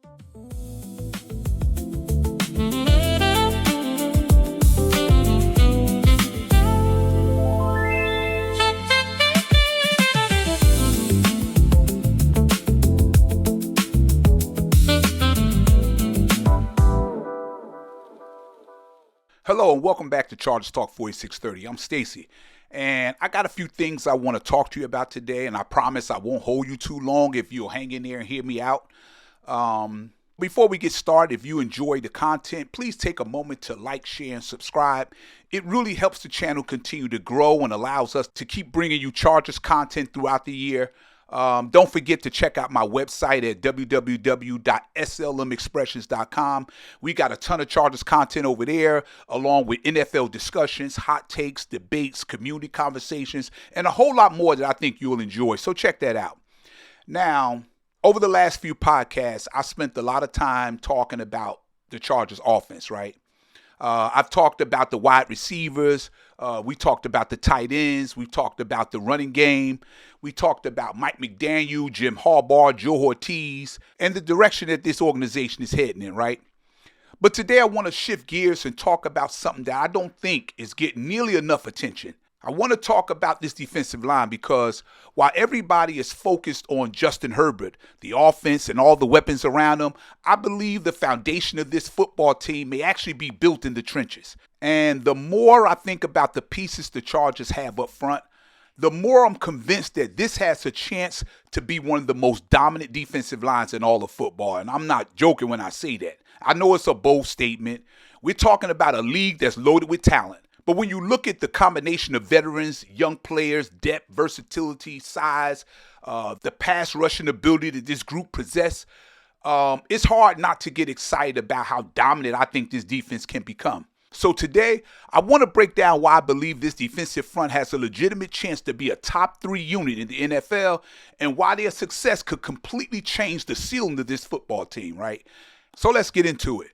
Hello and welcome back to Chargers Talk 4630. I'm Stacey, and I got a few things I want to talk to you about today, and I promise I won't hold you too long if you'll hang in there and hear me out. Before we get started, if you enjoy the content, please take a moment to like, share, and subscribe. It really helps the channel continue to grow and allows us to keep bringing you Chargers content throughout the year. Don't forget to check out my website at www.slmexpressions.com. We got a ton of Chargers content over there, along with NFL discussions, hot takes, debates, community conversations, and a whole lot more that I think you'll enjoy. So check that out. Now, over the last few podcasts, I spent a lot of time talking about the Chargers offense, right? I've talked about the wide receivers. We talked about the tight ends. We talked about the running game. We talked about Mike McDaniel, Jim Harbaugh, Joe Ortiz, and the direction that this organization is heading in, right? But today I want to shift gears and talk about something that I don't think is getting nearly enough attention. I want to talk about this defensive line because while everybody is focused on Justin Herbert, the offense, and all the weapons around him, I believe the foundation of this football team may actually be built in the trenches. And the more I think about the pieces the Chargers have up front, the more I'm convinced that this has a chance to be one of the most dominant defensive lines in all of football. And I'm not joking when I say that. I know it's a bold statement. We're talking about a league that's loaded with talent. But when you look at the combination of veterans, young players, depth, versatility, size, the pass rushing ability that this group possess, it's hard not to get excited about how dominant I think this defense can become. So today, I want to break down why I believe this defensive front has a legitimate chance to be a top 3 unit in the NFL and why their success could completely change the ceiling of this football team, right? So let's get into it.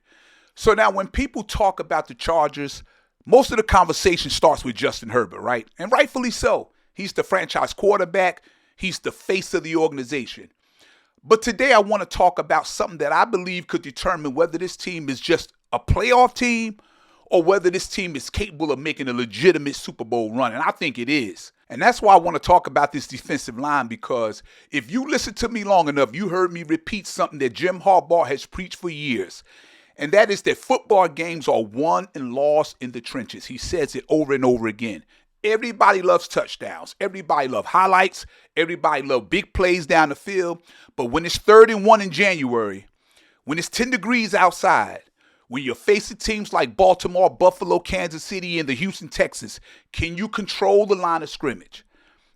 So now when people talk about the Chargers, most of the conversation starts with Justin Herbert, right? And rightfully so. He's the franchise quarterback. He's the face of the organization. But today I want to talk about something that I believe could determine whether this team is just a playoff team or whether this team is capable of making a legitimate Super Bowl run. And I think it is. And that's why I want to talk about this defensive line, because if you listen to me long enough, you heard me repeat something that Jim Harbaugh has preached for years. And that is that football games are won and lost in the trenches. He says it over and over again. Everybody loves touchdowns. Everybody loves highlights. Everybody loves big plays down the field. But when it's 3rd and 1 in January, when it's 10 degrees outside, when you're facing teams like Baltimore, Buffalo, Kansas City, and the Houston Texans, can you control the line of scrimmage?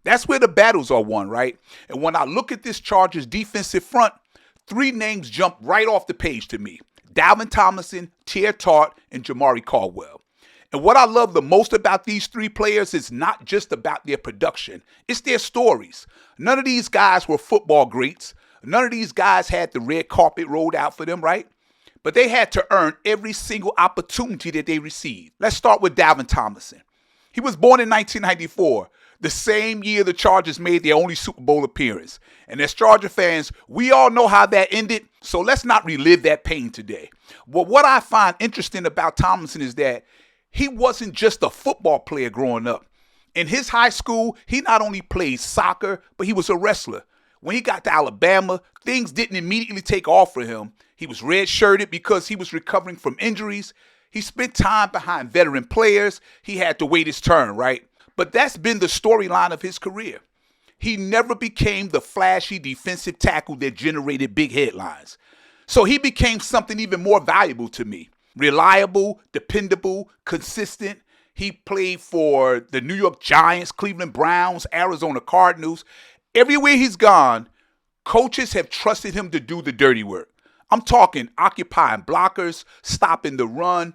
That's where the battles are won, right? And when I look at this Chargers defensive front, 3 names jump right off the page to me. Dalvin Tomlinson, Tear Tart, and Jamari Caldwell. And what I love the most about these 3 players is not just about their production. It's their stories. None of these guys were football greats. None of these guys had the red carpet rolled out for them, right? But they had to earn every single opportunity that they received. Let's start with Dalvin Tomlinson. He was born in 1994. The same year the Chargers made their only Super Bowl appearance. And as Charger fans, we all know how that ended, so let's not relive that pain today. But what I find interesting about Tomlinson is that he wasn't just a football player growing up. In his high school, he not only played soccer, but he was a wrestler. When he got to Alabama, things didn't immediately take off for him. He was red-shirted because he was recovering from injuries. He spent time behind veteran players. He had to wait his turn, right? But that's been the storyline of his career. He never became the flashy defensive tackle that generated big headlines. So he became something even more valuable to me. Reliable, dependable, consistent. He played for the New York Giants, Cleveland Browns, Arizona Cardinals. Everywhere he's gone, coaches have trusted him to do the dirty work. I'm talking occupying blockers, stopping the run,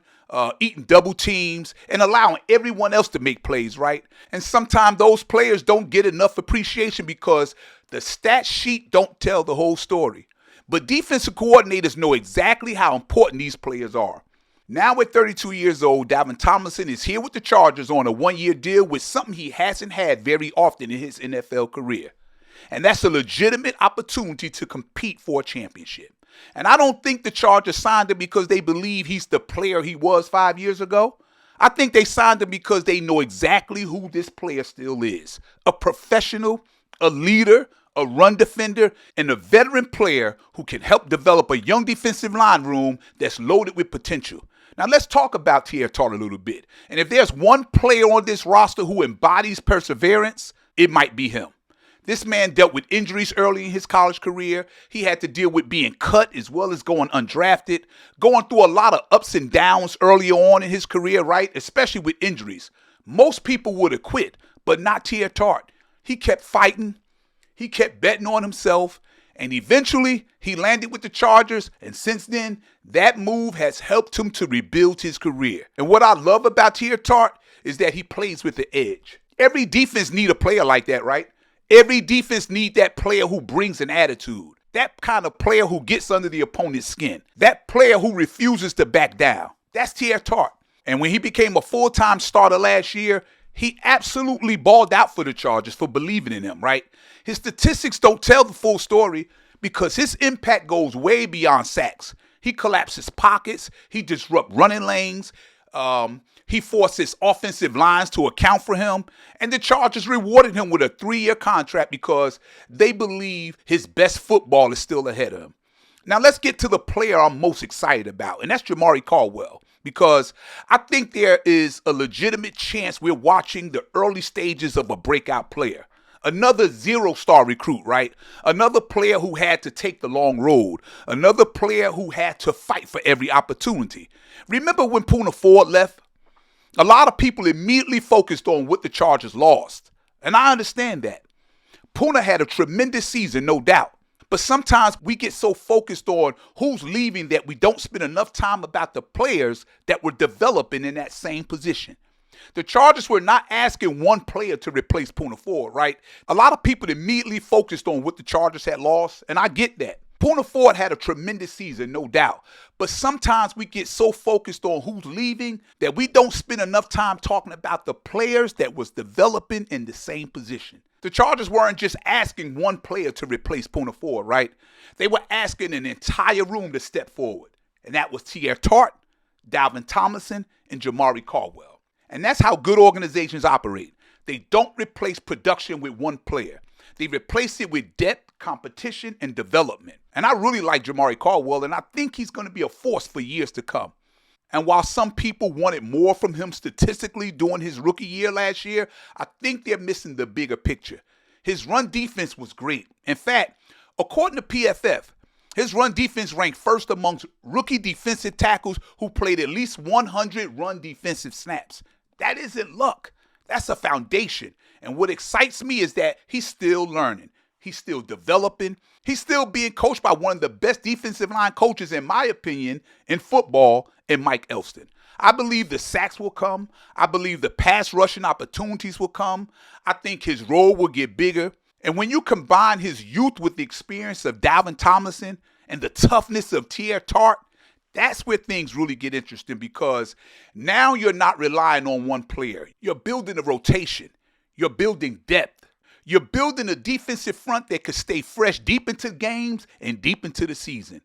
eating double teams, and allowing everyone else to make plays, right? And sometimes those players don't get enough appreciation because the stat sheet don't tell the whole story. But defensive coordinators know exactly how important these players are. Now at 32 years old, Dalvin Tomlinson is here with the Chargers on a 1-year deal with something he hasn't had very often in his NFL career. And that's a legitimate opportunity to compete for a championship. And I don't think the Chargers signed him because they believe he's the player he was 5 years ago. I think they signed him because they know exactly who this player still is. A professional, a leader, a run defender, and a veteran player who can help develop a young defensive line room that's loaded with potential. Now let's talk about Teair Tart a little bit. And if there's one player on this roster who embodies perseverance, it might be him. This man dealt with injuries early in his college career. He had to deal with being cut as well as going undrafted, going through a lot of ups and downs early on in his career, right? Especially with injuries. Most people would have quit, but not Teair Tart. He kept fighting. He kept betting on himself. And eventually, he landed with the Chargers. And since then, that move has helped him to rebuild his career. And what I love about Teair Tart is that he plays with the edge. Every defense need a player like that, right? Every defense need that player who brings an attitude. That kind of player who gets under the opponent's skin. That player who refuses to back down. That's Teair Tart. And when he became a full-time starter last year, he absolutely balled out for the Chargers for believing in him, right? His statistics don't tell the full story because his impact goes way beyond sacks. He collapses pockets. He disrupts running lanes. He forces offensive lines to account for him. And the Chargers rewarded him with a 3-year contract because they believe his best football is still ahead of him. Now let's get to the player I'm most excited about, and that's Jamari Caldwell, because I think there is a legitimate chance we're watching the early stages of a breakout player. Another 0-star recruit, right? Another player who had to take the long road. Another player who had to fight for every opportunity. Remember when Poona Ford left? A lot of people immediately focused on what the Chargers lost. And I understand that. Poona had a tremendous season, no doubt. But sometimes we get so focused on who's leaving that we don't spend enough time about the players that were developing in that same position. The Chargers were not asking one player to replace Poona Ford, right? A lot of people immediately focused on what the Chargers had lost, and I get that. Poona Ford had a tremendous season, no doubt. But sometimes we get so focused on who's leaving that we don't spend enough time talking about the players that was developing in the same position. The Chargers weren't just asking one player to replace Poona Ford, right? They were asking an entire room to step forward. And that was Teair Tart, Dalvin Tomlinson, and Jamari Caldwell. And that's how good organizations operate. They don't replace production with one player. They replace it with depth, competition, and development. And I really like Jamari Caldwell, and I think he's going to be a force for years to come. And while some people wanted more from him statistically during his rookie year last year, I think they're missing the bigger picture. His run defense was great. In fact, according to PFF, his run defense ranked first amongst rookie defensive tackles who played at least 100 run defensive snaps. That isn't luck. That's a foundation. And what excites me is that he's still learning. He's still developing. He's still being coached by one of the best defensive line coaches, in my opinion, in football, in Mike Elston. I believe the sacks will come. I believe the pass rushing opportunities will come. I think his role will get bigger. And when you combine his youth with the experience of Dalvin Tomlinson and the toughness of Teair Tart, that's where things really get interesting, because now you're not relying on one player. You're building a rotation. You're building depth. You're building a defensive front that could stay fresh deep into games and deep into the season.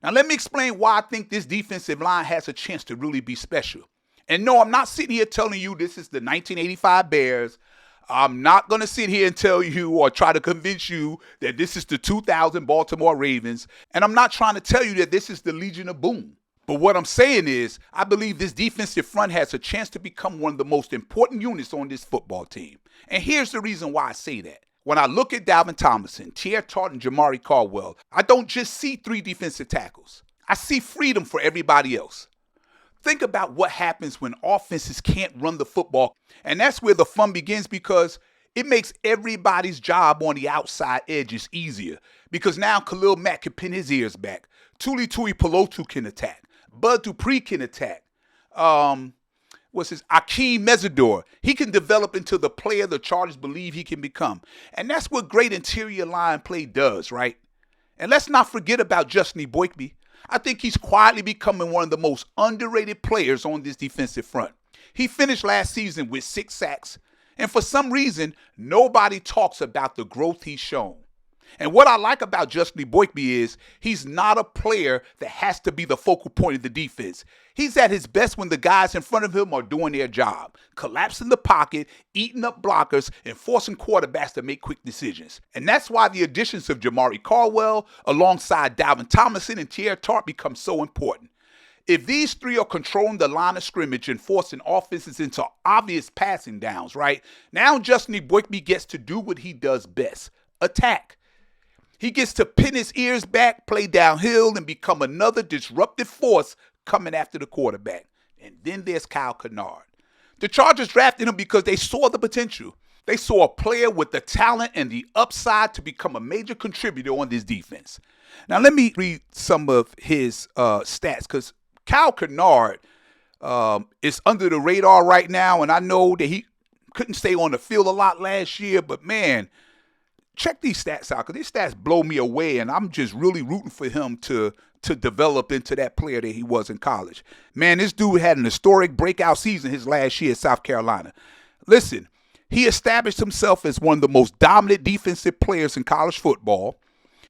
Now, let me explain why I think this defensive line has a chance to really be special. And no, I'm not sitting here telling you this is the 1985 Bears. I'm not going to sit here and tell you or try to convince you that this is the 2000 Baltimore Ravens. And I'm not trying to tell you that this is the Legion of Boom. But what I'm saying is, I believe this defensive front has a chance to become one of the most important units on this football team. And here's the reason why I say that. When I look at Dalvin Tomlinson, Teair Tart, and Jamari Caldwell, I don't just see 3 defensive tackles. I see freedom for everybody else. Think about what happens when offenses can't run the football. And that's where the fun begins, because it makes everybody's job on the outside edges easier. Because now Khalil Mack can pin his ears back. Tuli Tuipulotu can attack. Bud Dupree can attack. Akeem Mesidor. He can develop into the player the Chargers believe he can become. And that's what great interior line play does, right? And let's not forget about Justin Boykby. I think he's quietly becoming one of the most underrated players on this defensive front. He finished last season with 6 sacks. And for some reason, nobody talks about the growth he's shown. And what I like about Justin Boykby is he's not a player that has to be the focal point of the defense. He's at his best when the guys in front of him are doing their job, collapsing the pocket, eating up blockers, and forcing quarterbacks to make quick decisions. And that's why the additions of Jamari Caldwell alongside Dalvin Tomlinson and Teair Tart become so important. If these three are controlling the line of scrimmage and forcing offenses into obvious passing downs, right, now Justin Boykby gets to do what he does best, attack. He gets to pin his ears back, play downhill, and become another disruptive force coming after the quarterback. And then there's Kyle Canard. The Chargers drafted him because they saw the potential. They saw a player with the talent and the upside to become a major contributor on this defense. Now, let me read some of his stats, because Kyle Canard is under the radar right now, and I know that he couldn't stay on the field a lot last year, but man, check these stats out, because these stats blow me away, and I'm just really rooting for him to develop into that player that he was in college. Man, this dude had an historic breakout season his last year at South Carolina. Listen, he established himself as one of the most dominant defensive players in college football.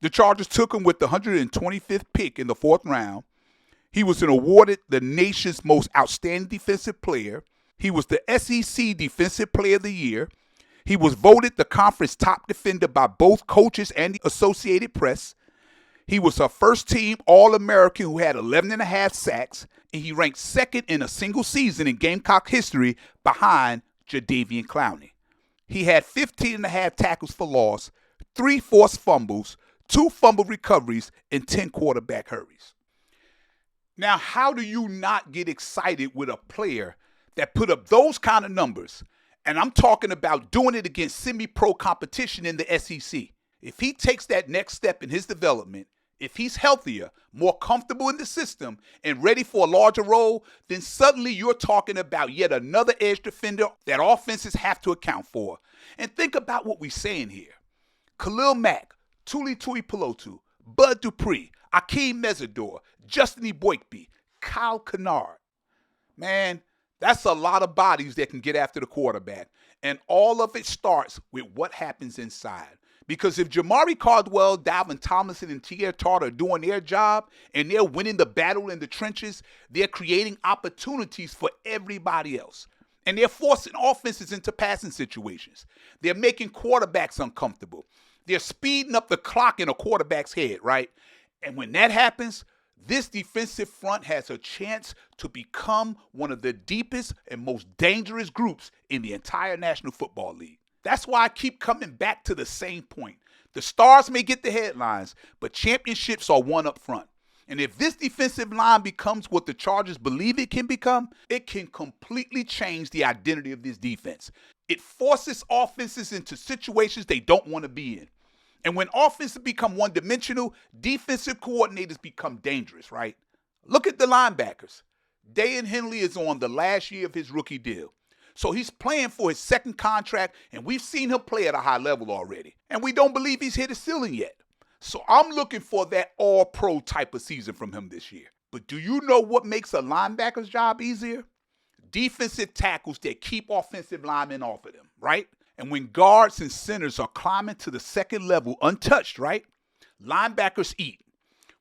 The Chargers took him with the 125th pick in the 4th round. He was awarded the nation's most outstanding defensive player. He was the SEC Defensive Player of the Year. He was voted the conference top defender by both coaches and the Associated Press. He was a first-team All-American who had 11.5 sacks, and he ranked second in a single season in Gamecock history behind Jadeveon Clowney. He had 15.5 tackles for loss, 3 forced fumbles, 2 fumble recoveries, and 10 quarterback hurries. Now, how do you not get excited with a player that put up those kind of numbers? And I'm talking about doing it against semi-pro competition in the SEC. If he takes that next step in his development, if he's healthier, more comfortable in the system, and ready for a larger role, then suddenly you're talking about yet another edge defender that offenses have to account for. And think about what we're saying here. Khalil Mack, Tuli Tuipulotu, Bud Dupree, Akeem Mesidor, Justin Boykby, Kyle Canard. Man, that's a lot of bodies that can get after the quarterback. And all of it starts with what happens inside. Because if Jamari Caldwell, Dalvin Tomlinson, and Teair Tart are doing their job and they're winning the battle in the trenches, they're creating opportunities for everybody else. And they're forcing offenses into passing situations. They're making quarterbacks uncomfortable. They're speeding up the clock in a quarterback's head, right? And when that happens, this defensive front has a chance to become one of the deepest and most dangerous groups in the entire National Football League. That's why I keep coming back to the same point. The stars may get the headlines, but championships are won up front. And if this defensive line becomes what the Chargers believe it can become, it can completely change the identity of this defense. It forces offenses into situations they don't want to be in. And when offenses become one-dimensional, defensive coordinators become dangerous, right? Look at the linebackers. Daiyan Henley is on the last year of his rookie deal. So he's playing for his second contract, and we've seen him play at a high level already. And we don't believe he's hit his ceiling yet. So I'm looking for that all-pro type of season from him this year. But do you know what makes a linebacker's job easier? Defensive tackles that keep offensive linemen off of them, right? And when guards and centers are climbing to the second level untouched, right? Linebackers eat.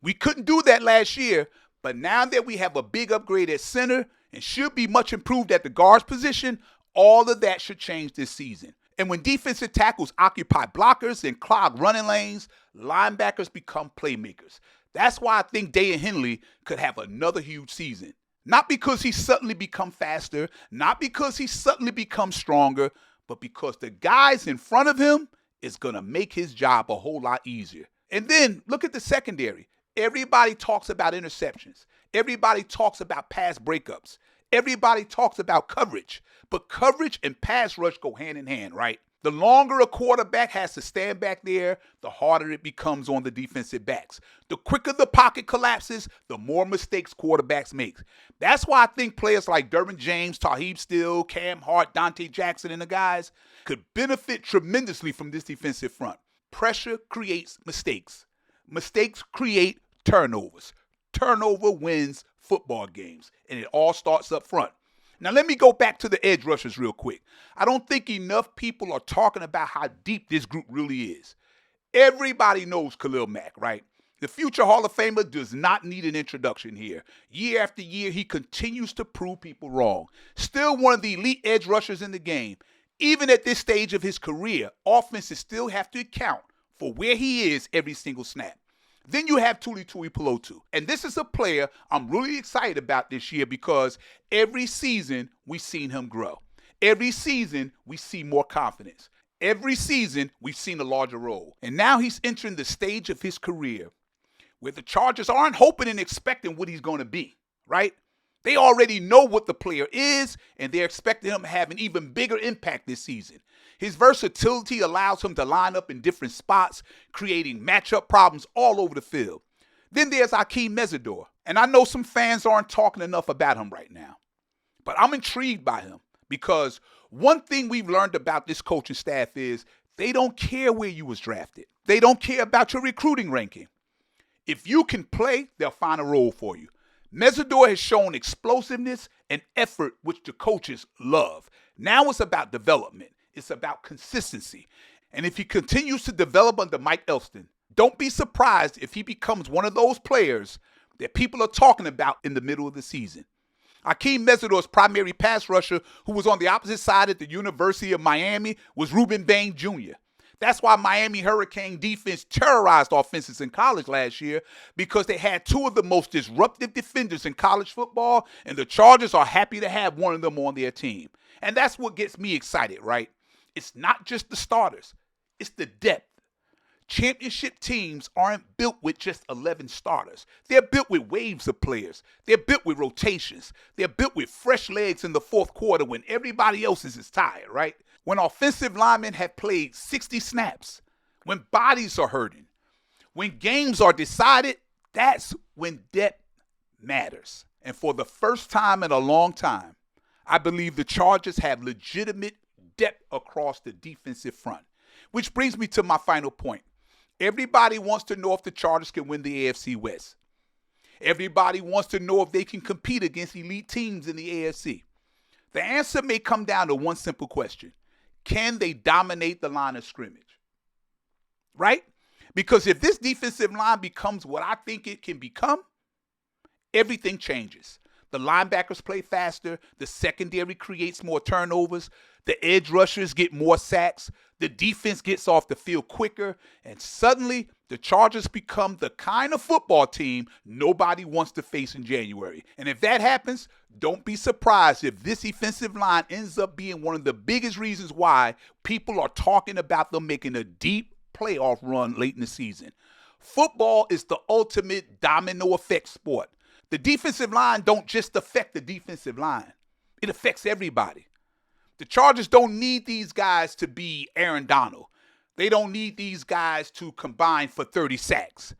We couldn't do that last year, but now that we have a big upgrade at center and should be much improved at the guards position, all of that should change this season. And when defensive tackles occupy blockers and clog running lanes, linebackers become playmakers. That's why I think Daiyan Henley could have another huge season. Not because he's suddenly become faster, not because he's suddenly become stronger, but because the guys in front of him is going to make his job a whole lot easier. And then look at the secondary. Everybody talks about interceptions. Everybody talks about pass breakups. Everybody talks about coverage. But coverage and pass rush go hand in hand, right? The longer a quarterback has to stand back there, the harder it becomes on the defensive backs. The quicker the pocket collapses, the more mistakes quarterbacks make. That's why I think players like Derwin James, Taheeb Still, Cam Hart, Dante Jackson, and the guys could benefit tremendously from this defensive front. Pressure creates mistakes. Mistakes create turnovers. Turnover wins football games, and it all starts up front. Now, let me go back to the edge rushers real quick. I don't think enough people are talking about how deep this group really is. Everybody knows Khalil Mack, right? The future Hall of Famer does not need an introduction here. Year after year, he continues to prove people wrong. Still one of the elite edge rushers in the game. Even at this stage of his career, offenses still have to account for where he is every single snap. Then you have Tuli Tuipulotu. And this is a player I'm really excited about this year because every season we've seen him grow. Every season we see more confidence. Every season we've seen a larger role. And now he's entering the stage of his career where the Chargers aren't hoping and expecting what he's going to be, right? They already know what the player is, and they're expecting him to have an even bigger impact this season. His versatility allows him to line up in different spots, creating matchup problems all over the field. Then there's Akeem Mesidor, and I know some fans aren't talking enough about him right now, but I'm intrigued by him because one thing we've learned about this coaching staff is they don't care where you was drafted. They don't care about your recruiting ranking. If you can play, they'll find a role for you. Mesidor has shown explosiveness and effort, which the coaches love. Now it's about development. It's about consistency. And if he continues to develop under Mike Elston, don't be surprised if he becomes one of those players that people are talking about in the middle of the season. Akeem Mesidor's primary pass rusher, who was on the opposite side at the University of Miami, was Reuben Bain Jr. That's why Miami Hurricane defense terrorized offenses in college last year because they had two of the most disruptive defenders in college football, and the Chargers are happy to have one of them on their team. And that's what gets me excited, right? It's not just the starters. It's the depth. Championship teams aren't built with just 11 starters. They're built with waves of players. They're built with rotations. They're built with fresh legs in the fourth quarter when everybody else is tired, right? When offensive linemen have played 60 snaps, when bodies are hurting, when games are decided, that's when depth matters. And for the first time in a long time, I believe the Chargers have legitimate depth across the defensive front. Which brings me to my final point. Everybody wants to know if the Chargers can win the AFC West. Everybody wants to know if they can compete against elite teams in the AFC. The answer may come down to one simple question. Can they dominate the line of scrimmage? Right? Because if this defensive line becomes what I think it can become, everything changes. The linebackers play faster. The secondary creates more turnovers. The edge rushers get more sacks. The defense gets off the field quicker. And suddenly, the Chargers become the kind of football team nobody wants to face in January. And if that happens, don't be surprised if this defensive line ends up being one of the biggest reasons why people are talking about them making a deep playoff run late in the season. Football is the ultimate domino effect sport. The defensive line don't just affect the defensive line. It affects everybody. The Chargers don't need these guys to be Aaron Donald. They don't need these guys to combine for 30 sacks.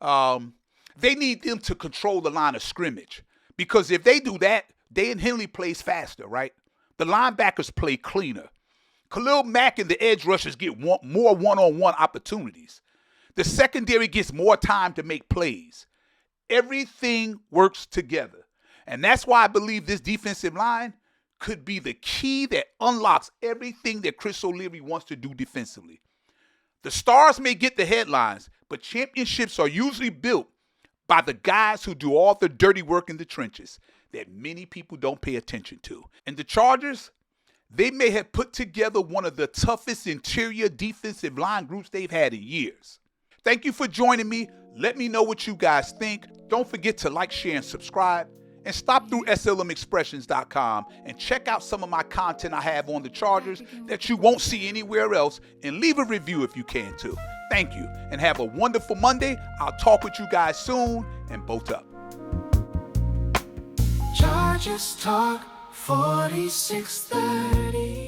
They need them to control the line of scrimmage. Because if they do that, Dan Henley plays faster, right? The linebackers play cleaner. Khalil Mack and the edge rushers get more one-on-one opportunities. The secondary gets more time to make plays. Everything works together. And that's why I believe this defensive line could be the key that unlocks everything that Chris O'Leary wants to do defensively. The stars may get the headlines, but championships are usually built by the guys who do all the dirty work in the trenches that many people don't pay attention to. And the Chargers, they may have put together one of the toughest interior defensive line groups they've had in years. Thank you for joining me. Let me know what you guys think. Don't forget to like, share, and subscribe. And stop through SLMExpressions.com and check out some of my content I have on the Chargers that you won't see anywhere else. And leave a review if you can too. Thank you. And have a wonderful Monday. I'll talk with you guys soon. And boat up. Chargers Talk 4630.